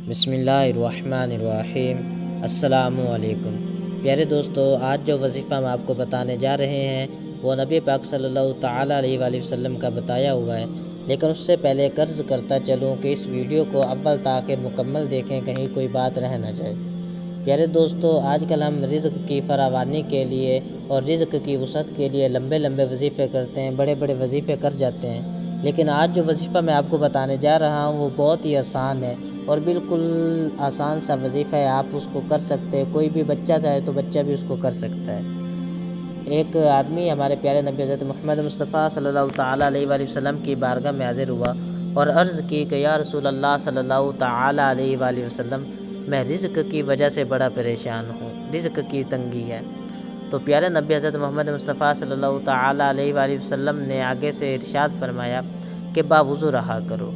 بسم اللہ الرحمن الرحیم۔ السلام علیکم پیارے دوستو، آج جو وظیفہ ہم آپ کو بتانے جا رہے ہیں وہ نبی پاک صلی اللہ تعالیٰ علیہ وآلہ وسلم کا بتایا ہوا ہے، لیکن اس سے پہلے عرض کرتا چلوں کہ اس ویڈیو کو اول تاخیر مکمل دیکھیں، کہیں کوئی بات رہ نہ جائے۔ پیارے دوستو، آج کل ہم رزق کی فراوانی کے لیے اور رزق کی وسعت کے لیے لمبے لمبے وظیفے کرتے ہیں، بڑے بڑے وظیفے کر جاتے ہیں، لیکن آج جو وظیفہ میں آپ کو بتانے جا رہا ہوں وہ بہت ہی آسان ہے اور بالکل آسان سا وظیفہ ہے۔ آپ اس کو کر سکتے ہیں، کوئی بھی بچہ چاہے تو بچہ بھی اس کو کر سکتا ہے۔ ایک آدمی ہمارے پیارے نبی حضرت محمد مصطفیٰ صلی اللہ تعالیٰ علیہ وآلہ وسلم کی بارگاہ میں حاضر ہوا اور عرض کی کہ یا رسول اللہ صلی اللہ تعالیٰ علیہ وآلہ وسلم، میں رزق کی وجہ سے بڑا پریشان ہوں، رزق کی تنگی ہے۔ تو پیارے نبی حضرت محمد مصطفیٰ صلی اللہ تعالیٰ علیہ وآلہ وسلم نے آگے سے ارشاد فرمایا کہ باوضو رہا کرو۔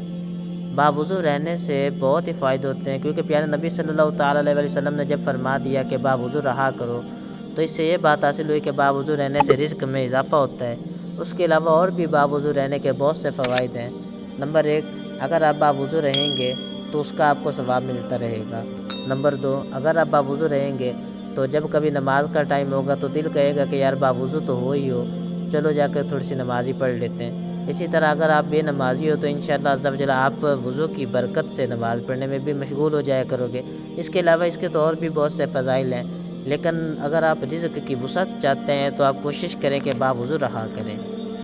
باوضو رہنے سے بہت ہی فائدے ہوتے ہیں، کیونکہ پیارے نبی صلی اللہ تعالیٰ علیہ وآلہ وسلم نے جب فرما دیا کہ باوضو رہا کرو تو اس سے یہ بات حاصل ہوئی کہ باوضو رہنے سے رزق میں اضافہ ہوتا ہے۔ اس کے علاوہ اور بھی باوضو رہنے کے بہت سے فوائد ہیں۔ نمبر 1، اگر آپ باوضو رہیں گے تو اس کا آپ کو ثواب ملتا رہے گا۔ نمبر 2، اگر آپ باوضو رہیں گے تو جب کبھی نماز کا ٹائم ہوگا تو دل کہے گا کہ یار باوضو تو ہو ہی ہو، چلو جا کے تھوڑی سی نماز ہی پڑھ لیتے ہیں۔ اسی طرح اگر آپ بے نمازی ہو تو انشاءاللہ عز و جل آپ وضو کی برکت سے نماز پڑھنے میں بھی مشغول ہو جایا کرو گے۔ اس کے علاوہ اس کے تو اور بھی بہت سے فضائل ہیں، لیکن اگر آپ رزق کی وسعت چاہتے ہیں تو آپ کوشش کریں کہ باوضو رہا کریں۔